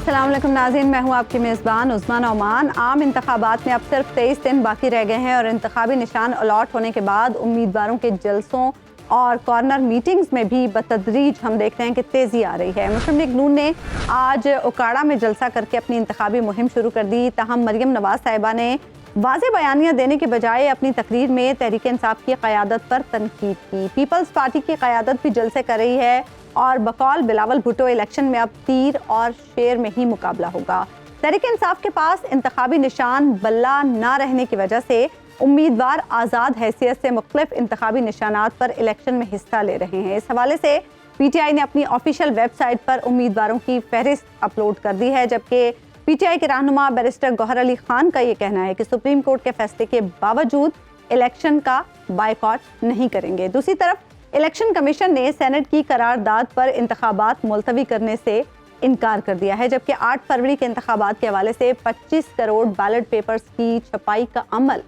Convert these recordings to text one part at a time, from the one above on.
अस्सलाम वालेकुम नाज़रीन, मैं हूँ आपकी मेज़बान उस्मान ओमान। आम इंतखाबात में अब सिर्फ 23 दिन बाकी रह गए हैं और इंतखाबी निशान अलॉट होने के बाद उम्मीदवारों के जलसों और कॉर्नर मीटिंग्स में भी बतदरीज हम देखते हैं कि तेज़ी आ रही है। मुस्लिम लीग नून ने आज उकाड़ा में जलसा करके अपनी इंतखाबी मुहिम शुरू कर दी। ताहम मरियम नवाज साहिबा ने वाज़े बयानियाँ देने के बजाय अपनी तकरीर में तहरीक इंसाफ की क़यादत पर तनकीद की। पीपल्स पार्टी की क़यादत भी जलसे कर रही है और बकौल बिलावल भुट्टो इलेक्शन में अब तीर और शेर में ही मुकाबला होगा। तहरीक इंसाफ के पास इंतखाबी निशान बल्ला ना रहने की वजह से उम्मीदवार आज़ाद हैसियत से मुख्तलिफ इंतखाबी निशानात पर इलेक्शन में हिस्सा ले रहे हैं। इस हवाले से PTI ने अपनी ऑफिशियल वेबसाइट पर उम्मीदवारों की फहरिस्त अपलोड कर दी है, जबकि PTI के रहनुमा बैरिस्टर गौहर अली खान का ये कहना है कि सुप्रीम कोर्ट के फैसले के बावजूद इलेक्शन का बायकॉट नहीं करेंगे। दूसरी तरफ इलेक्शन कमीशन ने सेनेट की करारदाद पर इंतखाबात मुलतवी करने से इनकार कर दिया है, जबकि 8 फरवरी के इंतखाबात के हवाले से 25 करोड़ बैलेट पेपर्स की छपाई का अमल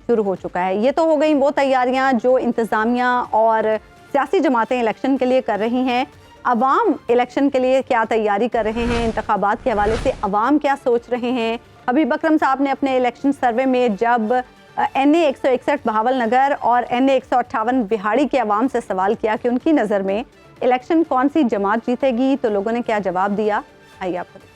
शुरू हो चुका है। ये तो हो गई वो तैयारियां जो इंतज़ामिया और सियासी जमातें इलेक्शन के लिए कर रही हैं। अवाम इलेक्शन के लिए क्या तैयारी कर रहे हैं, इंतखाबात के हवाले से अवाम क्या सोच रहे हैं। हबीब अकरम साहब ने अपने इलेक्शन सर्वे में जब NA 161 बहावलनगर और NA 158 बिहाड़ी के अवाम से सवाल किया कि उनकी नज़र में इलेक्शन कौन सी जमात जीतेगी, तो लोगों ने क्या जवाब दिया, आइए आपको।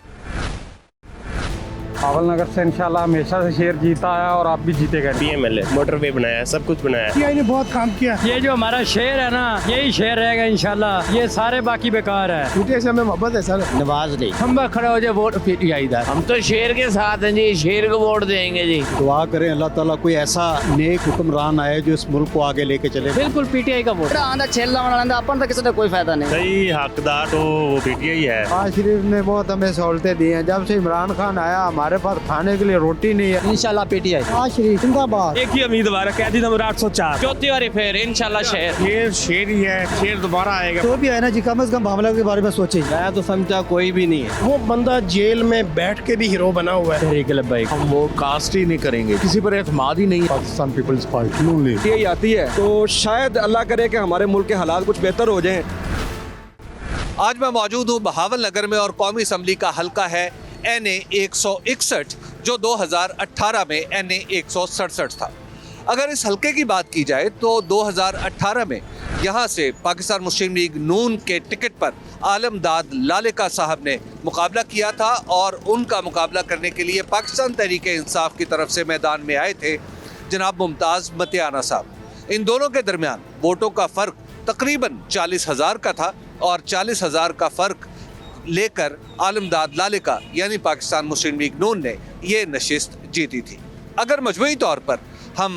बहावलनगर से इंशाल्लाह हमेशा से शेर जीता है और आप भी जीतेगा। PMLA मोटरवे बनाया, सब कुछ बनाया। PTI ने बहुत काम किया। ये जो हमारा शेर है ना, यही शेर रहेगा इंशाल्लाह। ये सारे बाकी बेकार है। PTI से हमें मोहब्बत है सर। नवाज नहीं, हम खड़े हो जाए वोट PTI दा। हम तो शेर के साथ हैं जी, शेर को वोट देंगे जी। दुआ करें अल्लाह ताला कोई ऐसा नेक हुक्मरान आए जो इस मुल्क को आगे लेके चले। बिल्कुल PTI का वोट। आंदा छेला बनाना अपन तो किसी का कोई फायदा नहीं। सही हकदार तो वो PTI है। नवाज शरीफ ने बहुत हमें सहूलतें दी हैं। जब से इमरान खान आया हमारे पास खाने के लिए रोटी नहीं है। इंशाल्लाह PTI। नवाज शरीफ जिंदाबाद। एक ही उम्मीदवार है, कैदी नंबर 804। चौथी बारी फिर इंशाल्लाह शेर। शेर ही है, शेर दोबारा आएगा। तो भी है ना जी, कम से कम बहावलनगर के बारे में सोचे। मैं तो समझा कोई भी नहीं है। वो बंदा जेल में बैठ के भी हीरो बना हुआ है। तहरीक लब्बैक। हम वो कास्ट ही नहीं करेंगे, किसी पर एतमाद ही नहीं। पाकिस्तान पीपल्स पार्टी नून लीग ये आती है तो शायद अल्लाह करे कि हमारे मुल्क के हालात कुछ बेहतर हो जाएं। आज मैं मौजूद हूँ बहावलनगर में और कौमी असम्बली का हल्का है NA 161 जो 2018 में NA 167 था। अगर इस हल्के की बात की जाए तो 2018 में यहाँ से पाकिस्तान मुस्लिम लीग नून के टिकट पर आलमदाद लालेका साहब ने मुकाबला किया था और उनका मुकाबला करने के लिए पाकिस्तान तहरीक इंसाफ की तरफ से मैदान में आए थे जनाब मुमताज़ मतियाना साहब। इन दोनों के दरमियान वोटों का फ़र्क तकरीबन 40,000 का था और 40,000 का फ़र्क लेकर आलमदाद लालेका यानी पाकिस्तान मुस्लिम लीग नून ने ये नशिस्त जीती थी। अगर मजमूई तौर पर हम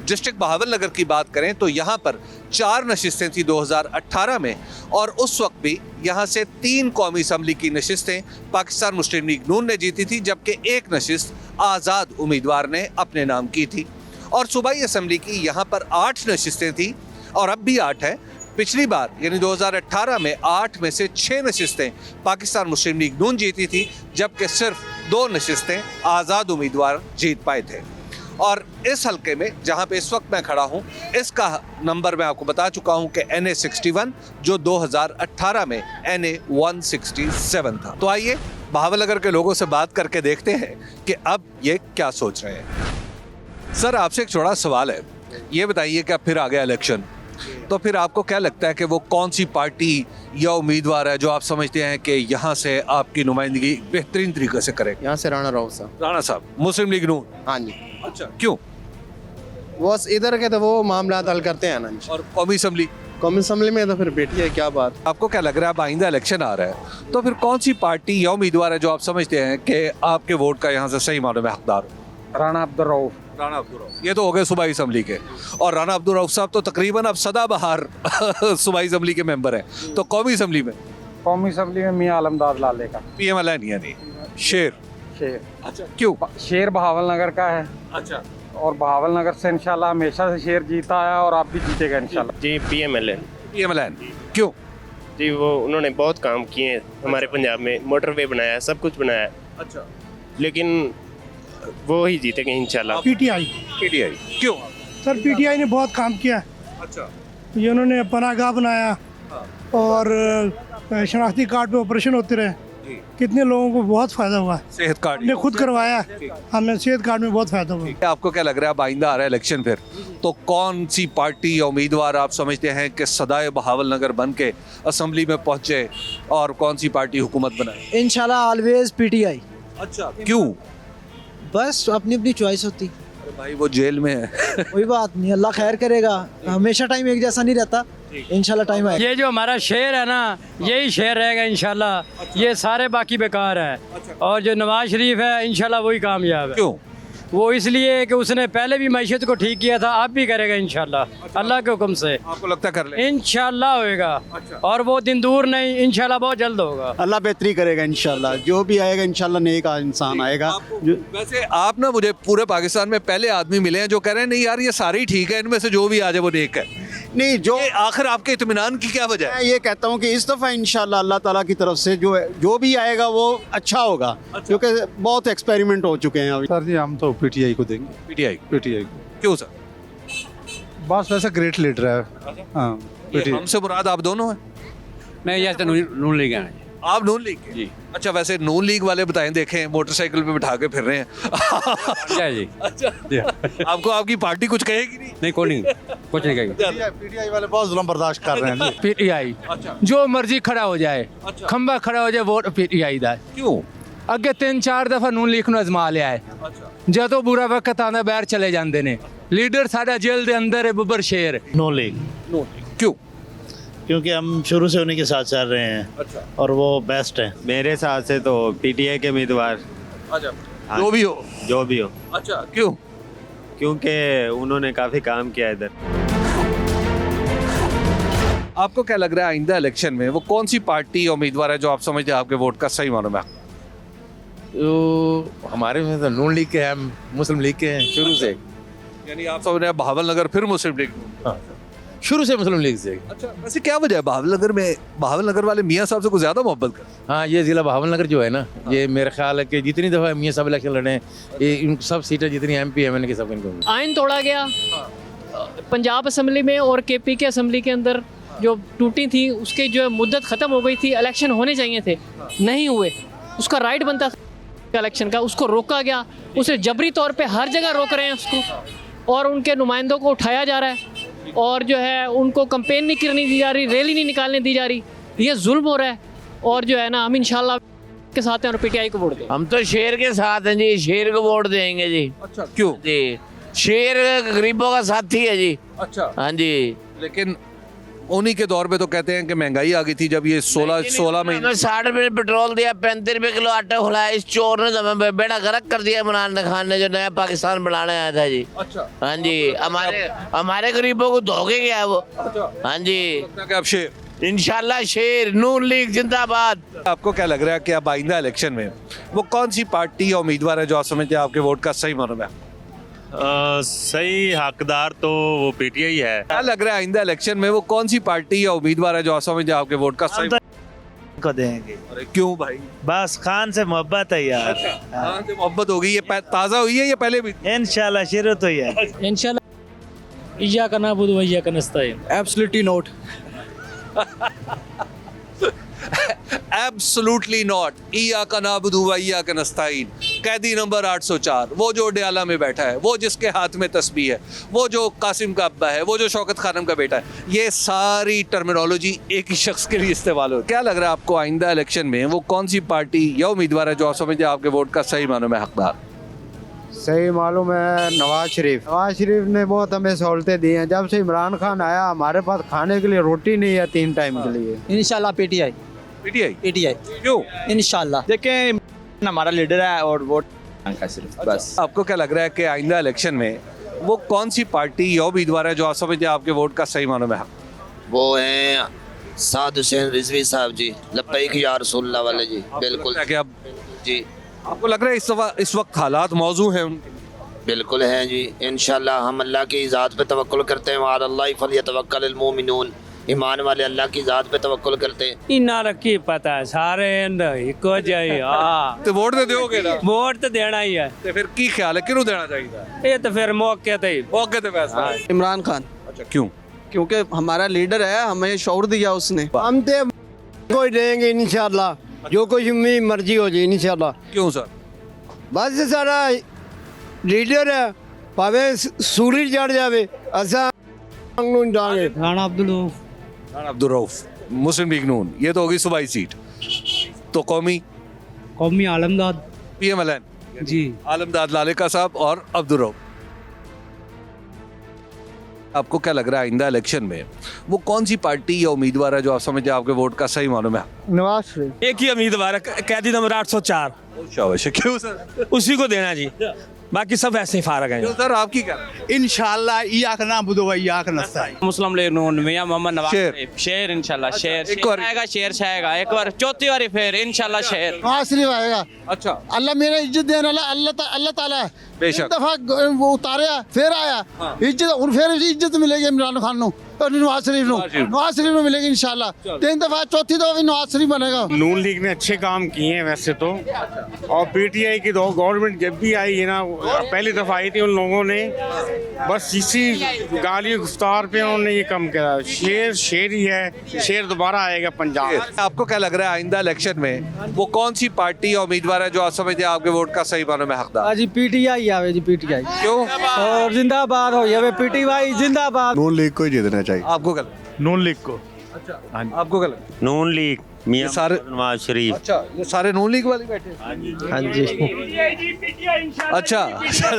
डिस्ट्रिक्ट बहावलनगर की बात करें तो यहाँ पर 4 नशिस्तें थी 2018 में और उस वक्त भी यहाँ से 3 कौमी असम्बली की नशिस्तें पाकिस्तान मुस्लिम लीग नून ने जीती थी, जबकि एक नशिस्त आज़ाद उम्मीदवार ने अपने नाम की थी। और सूबाई असम्बली की यहाँ पर 8 नशिस्तें थी और अब भी 8 है। पिछली बार यानी 2018 में 8 में से 6 नशिस्तें पाकिस्तान मुस्लिम लीग नून जीती थी, जबकि सिर्फ 2 नशिस्तें आज़ाद उम्मीदवार जीत पाए थे। और इस हल्के में जहां पे इस वक्त मैं खड़ा हूं, इसका नंबर मैं आपको बता चुका हूं कि NA 61 जो 2018 में NA 167 था। तो आइए बहावलनगर के लोगों से बात करके देखते हैं कि अब ये क्या सोच रहे हैं। सर, आपसे एक छोटा सवाल है, ये बताइए कि अब फिर आ गया इलेक्शन, तो फिर आपको क्या लगता है कि वो कौन सी पार्टी या उम्मीदवार है जो आप समझते हैं कि यहाँ से आपकी नुमाइंदगी बेहतरीन तरीके से करे? यहाँ से राणा राव साहब। राणा साहब, मुस्लिम लीग नून। हाँ जी। अच्छा, क्यों? वो इधर के तो वो मामला हल करते हैं ना। और कौमी असम्बली? कौमी असम्बली में तो फिर बेटी है, क्या बात। आपको क्या लग रहा है अब आइंदा इलेक्शन आ रहा है तो फिर कौन सी पार्टी या उम्मीदवार है जो आप समझते हैं कि आपके वोट का यहाँ से सही मानों में हकदार हो? राणा अब्दुल रऊफ। राणा अब्दुल रऊफ, ये तो हो गए सूबाई असम्बली के, और राणा अब्दुल रऊफ साहब तो तकरीबन अब सदाबहार सूबाई असम्बली के मेंबर हैं। तो कौमी असम्बली में? कौमी असम्बली में मियां आलमदाद लालेका। PMLA नहीं यानी शेर। शेर। अच्छा, क्यों? शेर बहावलनगर का है। अच्छा, और बहावलनगर से इंशाल्लाह हमेशा से शेर जीता है और आप भी जीतेगा इंशाल्लाह। जी PMLA। PMLA क्यों? जी वो उन्होंने बहुत काम किए हैं हमारे पंजाब में, मोटरवे बनाया, सब कुछ बनाया। अच्छा, लेकिन वो ही जीतेंगे इंशाल्लाह। PTI क्यों? सर PTI ने बहुत काम किया। अच्छा, ये उन्होंने पनाहगाह बनाया और शनाख्ती कार्ड पे ऑपरेशन होते रहे। कितने लोगों को बहुत फायदा हुआ है। सेहत कार्ड हमने खुद करवाया, हमें सेहत कार्ड में बहुत फायदा हुआ। आपको क्या लग रहा है अब आइंदा आ रहा है इलेक्शन फिर, तो कौन सी पार्टी या उम्मीदवार आप समझते हैं कि सदाए बहावल नगर बन के असम्बली में पहुंचे और कौन सी पार्टी हुकूमत बनाए? इंशाल्लाह ऑलवेज पीटीआई। अच्छा, क्यों? बस अपनी अपनी चॉइस होती। अरे भाई वो जेल में है। कोई बात नहीं, अल्लाह खैर करेगा। हमेशा टाइम एक जैसा नहीं रहता, इंशाल्लाह टाइम आएगा। ये जो हमारा शेर है ना, यही शेर रहेगा इंशाल्लाह। ये सारे बाकी बेकार है। और जो नवाज शरीफ है इंशाल्लाह वही कामयाब है। क्यों? वो इसलिए कि उसने पहले भी मैशत को ठीक किया था, आप भी करेगा इंशाल्लाह अल्लाह के हुक्म से। आपको लगता है कर ले? इंशाल्लाह होएगा। और वो दिन दूर नहीं, इंशाल्लाह बहुत जल्द होगा। अल्लाह बेहतरी करेगा इंशाल्लाह, जो भी आएगा इंशाल्लाह नेक इंसान आएगा। वैसे आप ना मुझे पूरे पाकिस्तान में पहले आदमी मिले हैं जो कह रहे हैं नहीं यार ये सारे ही ठीक है, इनमें से जो भी आ जाए वो नेक है। नहीं, जो ये आखिर आपके इत्मीनान की क्या वजह है? मैं ये कहता हूँ कि इस दफ़ा इंशाल्लाह अल्लाह ताला की तरफ से जो भी आएगा वो अच्छा होगा, क्योंकि बहुत एक्सपेरिमेंट हो चुके हैं अभी। सर जी हम तो पीटीआई को देंगे। पीटीआई? पीटीआई को क्यों सर? बस वैसे ग्रेट लीडर है। हाँ ये पीटीआई। हमसे मुराद आप दोनों हैं? नहीं, ये तो नून लीग है। आप नून लीग के? जी। अच्छा, वैसे नून लीग वाले बताएं, देखें मोटरसाइकिल पे बिठा के फिर रहे हैं। जी। अच्छा, आपको आपकी पार्टी कुछ कहेगी नहीं? नहीं, कोई नहीं, कुछ नहीं कहेगा। पीटीआई वाले बहुत जुल्म बर्दाश्त कर रहे हैं। पीटीआई जो मर्जी खड़ा हो जाए, खंबा खड़ा हो जाए, वोट पीटीआई दा। क्यों? ਅੱਗੇ 3-4 ਦਫਾ ਨੂਨ ਲੀਗ ਨੂੰ ਅਜ਼ਮਾ ਲਿਆ ਹੈ। ਜਦੋਂ ਬੁਰਾ ਵਕਤ ਆਉਂਦਾ ਬਾਹਰ ਚਲੇ ਜਾਂਦੇ ਨੇ। लीडर साਡਾ जेल ਦੇ अंदर है बब्बर शेर। No league. क्यों? क्योंकि हम शुरू से उन्हीं के साथ चल रहे हैं और वो बेस्ट है। मेरे हिसाब से तो पीटीआई के उम्मीदवार अच्छा, जो भी हो। जो भी हो। अच्छा, क्यों? क्योंकि उन्होंने काफ़ी काम किया इधर। आपको क्या लग रहा है आइंदा इलेक्शन में वो कौन सी पार्टी या उम्मीदवार है जो आप समझते हैं आपके वोट का सही मालूम है? तो हमारे में तो नून लीग के हैं, मुस्लिम लीग के हैं शुरू से। यानी आप समझ रहे हैं बहावल नगर फिर मुस्लिम लीग? हाँ, शुरू से मुस्लिम लीग से। अच्छा, वैसे क्या वजह है बहावल नगर में, बहावल नगर वाले मियाँ साहब से कुछ ज़्यादा मोहब्बत कर? हाँ, ये ज़िला बहावल नगर जो है ना, ये मेरा ख्याल है कि जितनी दफ़ा मियाँ साहब इलेक्शन लड़े हैं, ये इन सब सीटें जितनी MP MN की सब इनको। आइन तोड़ा गया पंजाब असम्बली में और KP के असम्बली के अंदर जो टूटी थी, उसकी जो मुद्दत ख़त्म हो गई थी। इलेक्शन होने चाहिए थे, नहीं हुए। उसका राइट बनता था इलेक्शन का, उसको रोका गया। उसे जबरी तौर पे हर जगह रोक रहे हैं उसको, और उनके नुमाइंदों को उठाया जा रहा है, और जो है उनको कंपेन नहीं करने दी जा रही, रैली नहीं निकालने दी जा रही। ये जुल्म हो रहा है। और जो है ना, हम इंशाल्लाह के साथ हैं और PTI को वोट देंगे। हम तो शेर के साथ हैं जी, शेर को वोट देंगे जी। अच्छा, क्यों? जी, शेर गरीबों का साथी है जी। अच्छा, हाँ जी। लेकिन उन्हीं के दौर पे तो कहते हैं कि महंगाई आ गई थी जब ये 16 महीने। हमें 60 रुपये पेट्रोल दिया, 35 रुपये किलो आटा खुलाया। इस चोर ने तो हमें बेड़ा गर्क कर दिया इमरान खान ने, जो नया पाकिस्तान बनाने आया था जी। अच्छा। हाँ जी, हमारे गरीबों को धोखे गया वो। हाँ जी, अब शेर इंशाल्लाह शेर। नून लीग जिंदाबाद। आपको क्या लग रहा है कि अब आइंदा इलेक्शन में वो कौन सी पार्टी या उम्मीदवार है जो आप समझते हैं आपके वोट का सही मालूम है? सही हकदार तो वो पीटीआई है। क्या लग रहा है आइंदा इलेक्शन में वो कौन सी पार्टी या उम्मीदवार है जो आप समझते हैं आपके वोट का सही को देंगे। अरे क्यों भाई? बस खान से मोहब्बत है यार। खान से मोहब्बत होगी। ये ताज़ा हुई है या पहले भी? इंशाल्लाह शुरू तो ही है। इंशाल्लाह इय्याका नअबुदु व इय्याका नस्तईन। Absolutely not. Absolutely not. इय्याका नअबुदु व इय्याका नस्तईन। कैदी नंबर 804, वो जो डयाला में बैठा है, वो जिसके हाथ में तस्बीह है, वो जो कासिम का अब्बा है, वो जो शौकत खानम का बेटा है, ये सारी टर्मिनोलॉजी एक ही शख्स के लिए इस्तेमाल हो। क्या लग रहा है आपको आइंदा इलेक्शन में वो कौन सी पार्टी या उम्मीदवार है जो आप समझते हैं आपके वोट का सही मालूम है हकदार? सही मालूम है नवाज शरीफ। नवाज शरीफ ने बहुत हमें सहूलतें दी हैं। जब से इमरान खान आया हमारे पास खाने के लिए रोटी नहीं है 3 टाइम के लिए। इंशाल्लाह PTI। पीटीआई? क्यों? इंशाल्लाह। देखें हमारा लीडर है और वोट का सिर्फ बस। आपको क्या लग रहा है कि आइंदा इलेक्शन में वो कौन सी पार्टी या उम्मीदवार है जो आप समझते हैं आपके वोट का सही मालूम है? वो हैं साद हुसैन रिजवी साहब जी, लब्बैक या रसूलुल्लाह वाले जी। बिल्कुल क्या जी। आपको लग रहा है इस वक्त हालात मौजू हैं उनके? बिल्कुल हैं जी। इंशाल्लाह हम अल्लाह की ज़ात पे तवक्कुल करते हैं। वअलल्लाहि फलयतवक्कलिल मोमिनून। ईमान वाले अल्लाह की ज़ात पे तवक्कुल करते हैं। इन्ना रखी पता है सारे इको जाए। हाँ, तो वोट तो दोगे ना? वोट तो देना ही है। तो फिर की ख्याल है किन्हों देना चाहिए? ये तो फिर मौके पे फैसला। इमरान खान। अच्छा, क्यों? क्योंकि हमारा लीडर है, हमें शौर दिया उसने। हम तो कोई देंगे इंशाल्लाह। जो कुछ भी मर्जी हो जाए इंशाल्लाह। क्यों सर? बस सारा लीडर है, भावे सूरज चढ़ जावे असा डांगे। राणा अब्दुल राणा अब्दुल रऊफ मुस्लिम लीग नून, ये तो होगी सूबाई सीट। तो कौमी आलमदाद PMLN जी, आलमदाद लालिका साहब और अब्दुल रऊफ। आपको क्या लग रहा है आइंदा इलेक्शन में वो कौन सी पार्टी या उम्मीदवार है जो आप समझते हैं आपके वोट का सही मालूम है? नवाज शरीफ। एक ही उम्मीदवार है, कैदी नंबर 804, शाबाश। क्यों सर? उसी को देना जी, बाकी सब ऐसे ही फारग हैं। क्यों सर, आपकी क्या? इंशाल्लाह याक ना बुदो भाई याक नस्ता मुस्लिम लीग नून मियां मोहम्मद नवाज शेर। शरीफ। शेर इंशाल्लाह, शेर एक बार- आएगा, शेर छाएगा एक बार, चौथी बारी फिर इंशाल्लाह शेर। नवाज शरीफ आएगा। अच्छा, अल्लाह मेरा इज्जत देने वाला अल्लाह ताला है। बेशक। एक दफा वो उतारिया फिर आया इज्जत, और फिर इज्जत मिलेगी इमरान खान नु और नवाज शरीफ नु मिलेगी इंशाल्लाह। तीन दफा, चौथी दफा भी नवाज शरीफ बनेगा। नून लीग ने अच्छे काम किए हैं वैसे तो, और PTI की गवर्नमेंट जब भी आई है ना, पहली दफा आई थी, उन लोगों ने बस इसी गाली गुफ्तार पे उन्होंने ये कम किया। शेर ही है, शेर दोबारा आएगा पंजाब। आपको क्या लग रहा है आइंदा इलेक्शन में वो कौन सी पार्टी या उम्मीदवार है जो आप समझते हैं आपके वोट का सही मालूम है हकदार? जी PTI आवे जी, PTI। क्यों? और जिंदाबाद हो जावे PTI जिंदाबाद। नून लीग को ही जीतना चाहिए। आपको क्या? नून लीग को। अच्छा, आपको क्या? नून लीग मियां सारे नवाज शरीफ। अच्छा, ये सारे नून लीग वाले बैठे? हाँ जी। अच्छा,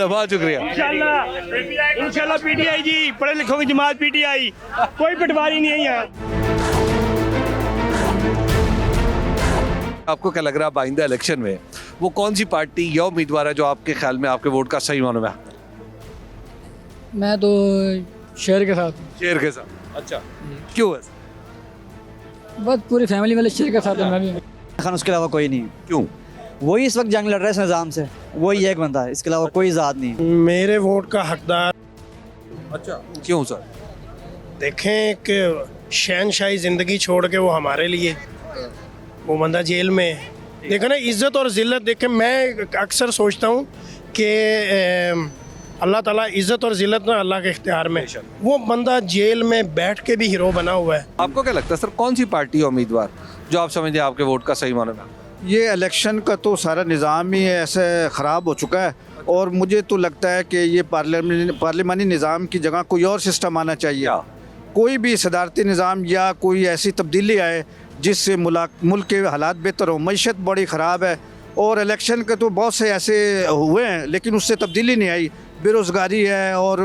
बहुत शुक्रिया। इंशाल्लाह PTI जी, पढ़े लिखों की जमात PTI, कोई पटवारी नहीं है यहाँ। आपको क्या लग रहा है आइंदा इलेक्शन में वो कौन सी पार्टी या उम्मीदवार है जो आपके ख्याल में आपके वोट का सही मालूम है? मैं तो शेर के साथ, शेर के साथ। अच्छा, क्यों है? बस पूरी फैमिली वाले शेर के साथ है। मैं भी खान उसके अलावा कोई नहीं। क्यों? वही इस वक्त जंग लड़ रहा है इस निज़ाम से, वही एक बंदा है, इसके अलावा कोई ज़ात नहीं। मेरे वोट का हकदार अच्छा, क्यों सर? देखें कि शहनशाही ज़िंदगी छोड़ के वो हमारे लिए, वो बंदा जेल में है। देखो ना, इज़्ज़त और ज़िल्लत देखें, मैं अक्सर सोचता हूँ कि अल्लाह ताला इज़्ज़त और ज़िल्लत ना अल्लाह के इख्तियार में, वो बंदा जेल में बैठ के भी हीरो बना हुआ है। आपको क्या लगता है सर कौन सी पार्टी या उम्मीदवार जो आप समझते हैं आपके वोट का सही मालूम है? ये इलेक्शन का तो सारा निज़ाम ही ऐसे ख़राब हो चुका है, और मुझे तो लगता है कि ये पार्लिमानी निज़ाम की जगह कोई और सिस्टम आना चाहिए। कोई भी सदारती निज़ाम या कोई ऐसी तब्दीली आए जिससे मुल्क के हालात बेहतर हो। मईशत बड़ी ख़राब है, और इलेक्शन के तो बहुत से ऐसे हुए हैं लेकिन उससे तब्दीली नहीं आई। बेरोज़गारी है, और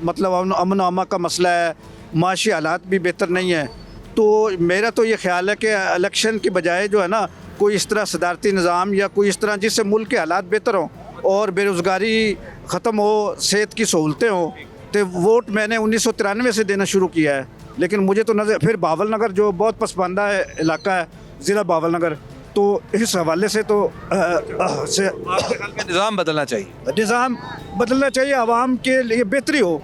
मतलब अमन अमा का मसला है, माशी हालात भी बेहतर नहीं है। तो मेरा तो ये ख्याल है कि इलेक्शन की बजाय जो है ना, कोई इस तरह सदारती निज़ाम या कोई इस तरह जिससे मुल्क के हालात बेहतर हों और बेरोज़गारी ख़त्म हो, सेहत की सहूलतें हों। तो वोट मैंने 1993 से देना शुरू किया है, लेकिन मुझे तो नज़र फिर बावल नगर जो बहुत पसमानदा इलाका है, ज़िला बावल नगर, तो इस हवाले से तो निज़ाम बदलना चाहिए। निज़ाम बदलना चाहिए, आवाम के लिए बेहतरी हो।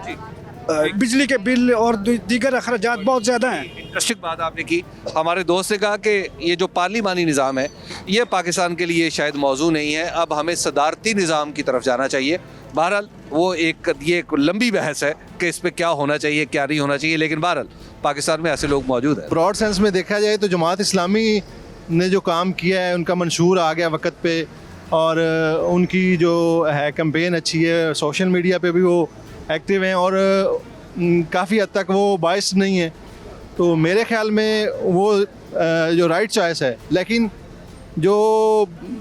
बिजली के बिल और दीगर अखराजात बहुत ज़्यादा हैं। इंटरेस्टिंग बात आपने की। हमारे दोस्त ने कहा कि ये जो पार्लिमानी निज़ाम है ये पाकिस्तान के लिए शायद मौजू नहीं है, अब हमें सदारती निज़ाम की तरफ जाना चाहिए। बहरहाल वो एक लंबी बहस है कि इस पर क्या होना चाहिए क्या नहीं होना चाहिए, लेकिन बहरहाल पाकिस्तान में ऐसे लोग मौजूद हैं। ब्रॉड सेंस में देखा जाए तो जमात इस्लामी ने जो काम किया है, उनका मंशूर आ गया वक्त पे, और उनकी जो है कैंपेन अच्छी है, सोशल मीडिया पे भी वो एक्टिव हैं, और काफ़ी हद तक वो बायस नहीं है। तो मेरे ख्याल में वो जो राइट चॉइस है, लेकिन जो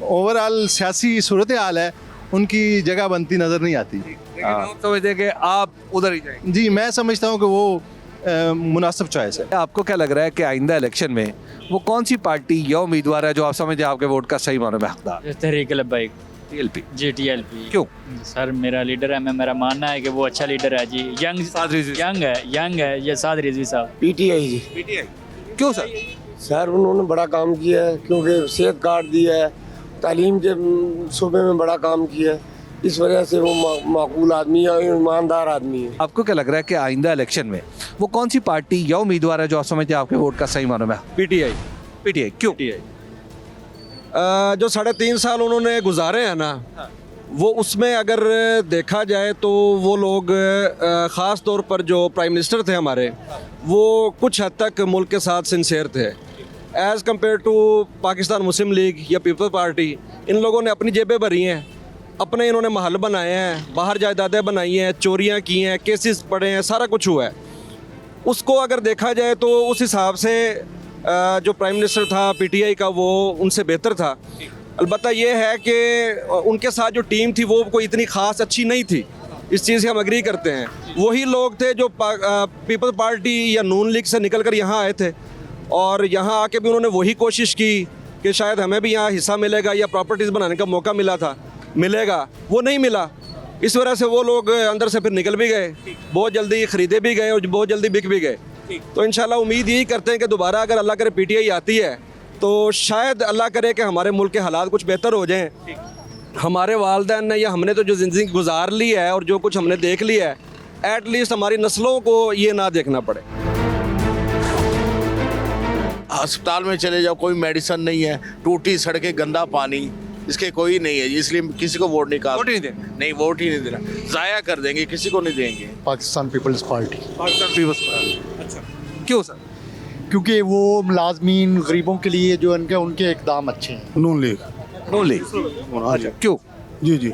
ओवरऑल सियासी सूरत हाल है उनकी जगह बनती नज़र नहीं आती। लेकिन आप समझते हैं कि आप उधर ही जाएंगे? जी, मैं समझता हूँ कि वो मुनासिब चॉइस है। आपको क्या लग रहा है कि आइंदा इलेक्शन में वो कौन सी पार्टी या उम्मीदवार है जो आप समझते हैं आपके वोट का सही मालूम है हकदार? तहरीक लब्बैक TLP। जी TLP। क्यों? सर मेरा लीडर है, मेरा मानना है कि वो अच्छा लीडर है जी। यंग है ये साद रिजवी साहब। PTI जी। PTI क्यों सर? सर उन्होंने बड़ा काम किया है, क्योंकि सेहत कार्ड दिया है, तालीम के सूबे में बड़ा काम किया है, इस वजह से वो माकूल आदमी है, ईमानदार आदमी है। आपको क्या लग रहा है कि आइंदा इलेक्शन में वो कौन सी पार्टी या उम्मीदवार है जो आप समझते हैं आपके वोट का सही मालूम है? PTI क्यों? जो 3.5 साल उन्होंने गुजारे हैं ना, वो उसमें अगर देखा जाए तो वो लोग ख़ास तौर पर जो प्राइम मिनिस्टर थे हमारे, वो कुछ हद तक मुल्क के साथ सिंसियर थे। As compare to Pakistan Muslim League or People party, इन लोगों ने अपनी जेबें भरी हैं, अपने इन्होंने महल बनाए हैं, बाहर जायदादें बनाई हैं, चोरियां की हैं, केसेस पड़े हैं, सारा कुछ हुआ है। उसको अगर देखा जाए तो उस हिसाब से जो प्राइम मिनिस्टर था पीटीआई का वो उनसे बेहतर था। अलबत्ता ये है कि उनके साथ जो टीम थी वो कोई इतनी ख़ास अच्छी नहीं थी, इस चीज़ से हम एग्री करते हैं। वही लोग थे जो पीपल पार्टी या नून लीग से निकल कर यहाँ आए थे और यहाँ आके भी उन्होंने वही कोशिश की कि शायद हमें भी यहाँ हिस्सा मिलेगा या प्रॉपर्टीज़ बनाने का मौका मिलेगा, वो नहीं मिला। इस वजह से वो लोग अंदर से फिर निकल भी गए, बहुत जल्दी ख़रीदे भी गए और बहुत जल्दी बिक भी गए। तो इंशाल्लाह उम्मीद यही करते हैं कि दोबारा अगर अल्लाह करे पीटीआई आती है तो शायद अल्लाह करे कि हमारे मुल्क के हालात कुछ बेहतर हो जाएं। हमारे वालिदैन ने या हमने तो जो ज़िंदगी गुजार ली है और जो कुछ हमने देख लिया है, एटलीस्ट हमारी नस्लों को ये ना देखना पड़े। अस्पताल में चले जाओ, कोई मेडिसिन नहीं है, टूटी सड़कें, गंदा पानी, इसके कोई नहीं है, इसलिए किसी को वोट नहीं वोट ही नहीं देना, ज़ाया कर देंगे, किसी को नहीं देंगे। Pakistan Peoples Party. अच्छा, क्यों सर? क्योंकि वो मुलाजमीन गरीबों के लिए जो उनके इकदाम अच्छे हैं। नून लीग। अच्छा, क्यों? जी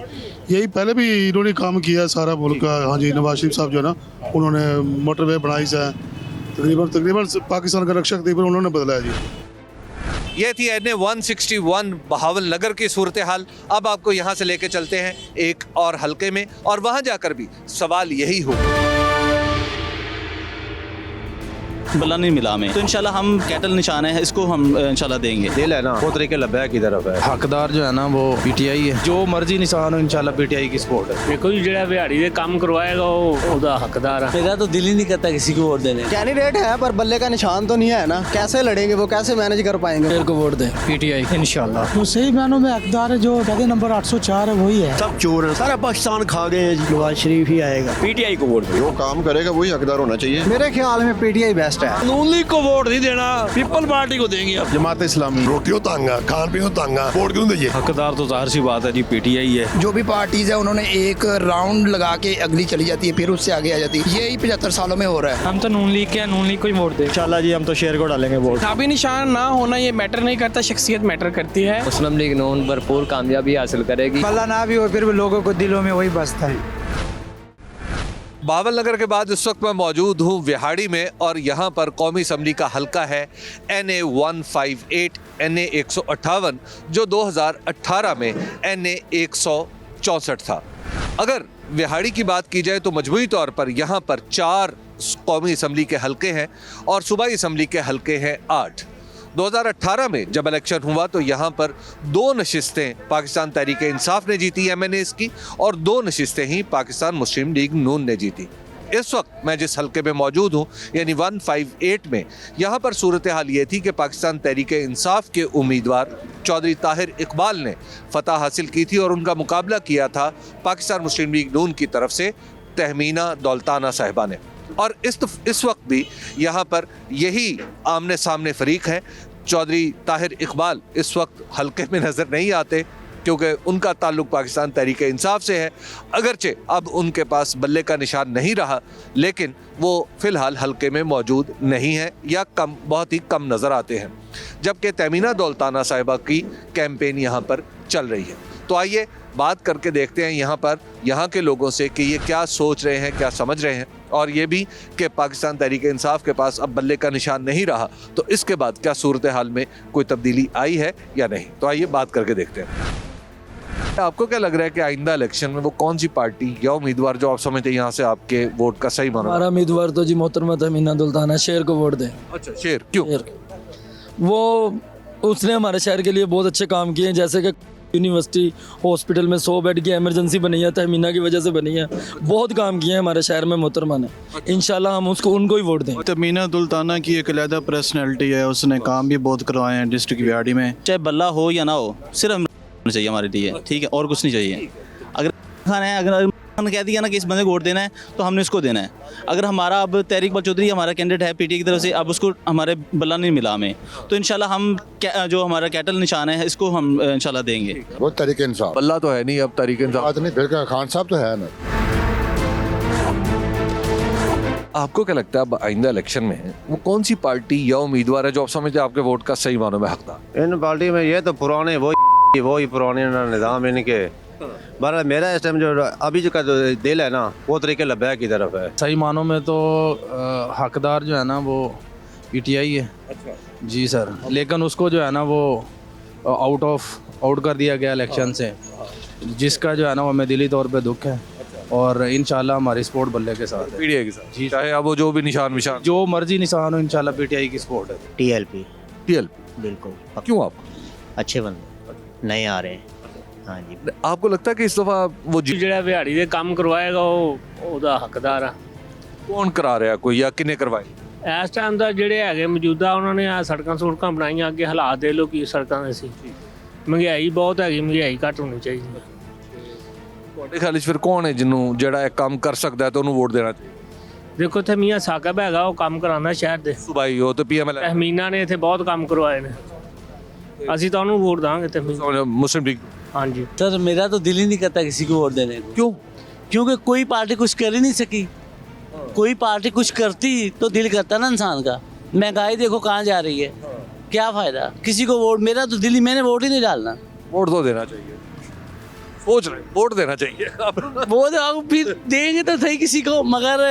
यही पहले भी इन्होंने काम किया है सारा मुल्क का। हाँ जी, नवाज शरीफ साहब जो है ना, उन्होंने मोटरवे बनाई है, तकरीबन पाकिस्तान का रक्षक तकरीबन उन्होंने बदला है जी। ये थी NA 161 बहावल नगर की सूरत हाल। अब आपको यहाँ से लेके चलते हैं एक और हलके में और वहाँ जाकर भी सवाल यही होगा। बल्ला नहीं मिला में, तो इंशाल्लाह हम कैटल निशान है, इसको हम इंशाल्लाह देंगे। दिल है ना वो तरीके लब्बा की तरफ है, हकदार जो है ना वो पीटीआई है, जो मर्जी निशान हो इंशाल्लाह पीटीआई की सपोर्ट है। देखो जी, जो बिहाड़ी दे काम करवाएगा वो हकदार है। मेरा तो दिल ही नहीं करता किसी को वोट देने। कैंडिडेट है पर बल्ले का निशान तो नहीं है ना, कैसे लड़ेंगे वो, कैसे मैनेज कर पाएंगे? शेर को वोट दें, पीटीआई इंशाल्लाह। तो सही मानों में हकदार है, जो कहते नंबर 804 है वही है। सब चोर है, सारा पाकिस्तान खा गए हैं। नवाज शरीफ ही आएगा, पीटीआई को वोट दें। जो काम करेगा वही हकदार होना चाहिए। मेरे ख्याल में पीटीआई बेस्ट है। नून लीग को वोट नहीं देना, पीपल पार्टी को देंगे। जमात इस्लामी रोटियों तांगा, खान पीनो तांगा, वोट क्यों दीजिए? हकदार तो जाहिर सी बात है जी पीटीआई है। जो भी पार्टीज है उन्होंने एक राउंड लगा के अगली चली जाती है, फिर उससे आगे आ जाती है। यही 75 सालों में हो रहा है। हम तो नून लीग के, नून लीग को ही वोट दें इंशाल्लाह जी। हम तो शेर को डालेंगे वोट। किताबी निशान ना होना ये मैटर नहीं करता, शख्सियत मैटर करती है। मुस्लिम लीग नून भरपूर कामयाबी हासिल करेगी। बल्ला ना भी हो फिर भी लोगों को दिलों में वही बसता है। बहावल नगर के बाद इस वक्त मैं मौजूद हूँ विहाड़ी में और यहाँ पर कौमी असम्बली का हलका है NA 158 NA 158 जो 2018 में NA 164 था। अगर विहाड़ी की बात की जाए तो मजमूई तौर पर यहाँ पर 4 कौमी असम्बली के हलके हैं और सूबाई असम्बली के हलके हैं 8। 2018 में जब इलेक्शन हुआ तो यहाँ पर 2 नशिस्तें पाकिस्तान तहरीक इंसाफ ने जीती MNAs की और 2 नशिस्तें ही पाकिस्तान मुस्लिम लीग नून ने जीती। इस वक्त मैं जिस हलके में मौजूद हूँ यानी 158 में, यहाँ पर सूरत हाल ये थी कि पाकिस्तान तहरीक इंसाफ के उम्मीदवार चौधरी ताहिर इकबाल ने फतह हासिल की थी और उनका मुकाबला किया था पाकिस्तान मुस्लिम लीग नून की तरफ से तहमीना दौलताना साहिबा ने। और इस वक्त भी यहाँ पर यही आमने सामने फरीक है। चौधरी ताहिर इकबाल इस वक्त हलके में नज़र नहीं आते क्योंकि उनका ताल्लुक़ पाकिस्तान तहरीक इंसाफ से है। अगरचे अब उनके पास बल्ले का निशान नहीं रहा, लेकिन वो फ़िलहाल हलके में मौजूद नहीं है या बहुत ही कम नज़र आते हैं। जबकि तहमीना दौलताना साहिबा की कैंपेन यहाँ पर चल रही है। तो आइए बात करके देखते हैं यहाँ के लोगों से कि ये क्या सोच रहे हैं, क्या समझ रहे हैं, और ये भी कि पाकिस्तान तहरीक इंसाफ के पास अब बल्ले का निशान नहीं रहा तो इसके बाद क्या सूरत हाल में कोई तब्दीली आई है या नहीं। तो आइए बात करके देखते हैं। आपको क्या लग रहा है कि आइंदा इलेक्शन में वो कौन सी पार्टी या उम्मीदवार जो आप समझते हैं यहाँ से आपके वोट का सही माना? हमारा उम्मीदवार तो जी मोहतरमा तहमीना दौलताना, शेर को वोट दें। अच्छा, शेर क्यों? वो उसने हमारे शहर के लिए बहुत अच्छे काम किए हैं, जैसे कि यूनिवर्सिटी हॉस्पिटल में 100 बेड की इमरजेंसी बनी है, तहमीना की वजह से बनी है। बहुत काम किए हैं हमारे शहर में मोहतरमा ने। इंशाल्लाह हम उनको ही वोट दें। तहमीना दुल्ताना की एक अलहदा पर्सनैलिटी है, उसने काम भी बहुत करवाए हैं डिस्ट्रिक्ट विहाड़ी में। चाहे बल्ला हो या ना हो, सिर्फ चाहिए हमारे लिए, ठीक है, और कुछ नहीं चाहिए। अगर खाना है, अगर कह दिया ना कि इस बंदे को वोट देना है तो हमने इसको देना है। अगर हमारा अब तहरीक इकबाल चौधरी हमारा कैंडिडेट है पीटीआई की तरफ से, अब उसको हमारे बल्ला नहीं मिला हमें, तो इंशाल्लाह हम जो हमारा कैटल निशान है इसको हम इंशाल्लाह देंगे। वो तहरीक इंसाफ बल्ला तो है नहीं, अब तहरीक इंसाफ नहीं, खान साहब तो है ना। आपको क्या लगता है अब आइंदा इलेक्शन में वो कौन सी पार्टी या उम्मीदवार है जो आप समझते हैं आपके वोट का सही मानों में हकदार? इन पार्टी में ये तो पुराने वो ही पुराने निज़ाम इनके। बहरहाल मेरा इस टाइम जो अभी जो का जो दिल है ना वो तरीके लब्बैक की तरफ है। सही मानों में तो हकदार जो है ना वो पीटीआई है। जी सर, लेकिन उसको जो है ना वो आउट कर दिया गया इलेक्शन से, जिसका जो है ना वो हमें दिली तौर पे दुख है। और इंशाल्लाह हमारी सपोर्ट बल्ले के साथ है, पीटीआई के साथ जी, चाहे अब वो जो भी निशान जो मर्जी निशान हो, इंशाल्लाह पीटीआई की सपोर्ट है। टीएलपी बिल्कुल। क्यों आप अच्छे बंदे नहीं आ रहे हैं? हाँ जी। आपको लगता है कि इस दफा वो ਜਿਹੜਾ ਦਿਹਾੜੀ ਦੇ ਕੰਮ ਕਰਵਾਏਗਾ ਉਹ ਉਹਦਾ ਹੱਕਦਾਰ ਆ। कौन करा रहा है कोई या किने करवाए? ਇਸ ਟਾਈਮ ਦਾ ਜਿਹੜੇ ਹੈਗੇ ਮੌਜੂਦਾ ਉਹਨਾਂ ਨੇ ਆ ਸੜਕਾਂ ਬਣਾਈਆਂ, ਅੱਗੇ ਹਾਲਾਤ ਦੇ ਲੋ ਕੀ ਸੜਕਾਂ ਦੇ ਸੀ। ਮਹਿੰਗਾਈ ਬਹੁਤ ਹੈਗੀ, ਮਹਿੰਗਾਈ ਘੱਟ ਹੋਣੀ ਚਾਹੀਦੀ ਹੈ। ਤੁਹਾਡੇ ਖਿਆਲ 'ਚ ਫਿਰ ਕੌਣ ਹੈ ਜਿਹਨੂੰ ਜਿਹੜਾ ਇਹ ਕੰਮ ਕਰ ਸਕਦਾ ਹੈ ਤੇ ਉਹਨੂੰ ਵੋਟ ਦੇਣਾ ਚਾਹੀਦਾ? ਦੇਖੋ ਇੱਥੇ ਮੀਆਂ ਸਾਕਬ ਹੈਗਾ, ਉਹ ਕੰਮ ਕਰਾਉਂਦਾ ਸ਼ਹਿਰ ਦੇ ਸੁਬਾਈ ਉਹ ਤੇ ਪੀਐਮਐਲ ਤਹਿਮੀਨਾ ਨੇ ਇੱਥੇ ਬਹੁਤ ਕੰਮ ਕਰਵਾਏ ਨੇ, ਅਸੀਂ ਤਾਂ ਉਹਨੂੰ ਵੋਟ ਦਾਂਗੇ ਤਹਿਮੀਨਾ मुस्लिम लीग। हाँ जी सर, मेरा तो दिल ही नहीं करता किसी को वोट देने को। क्यों? क्योंकि कोई पार्टी कुछ कर ही नहीं सकी। कोई पार्टी कुछ करती तो दिल करता ना इंसान का। महंगाई देखो कहाँ जा रही है, क्या फायदा किसी को वोट। मेरा तो दिल ही, मैंने वोट ही नहीं डालना। वोट तो देना चाहिए, सोच रहे वोट देना चाहिए। वो तो फिर देंगे तो सही किसी को, मगर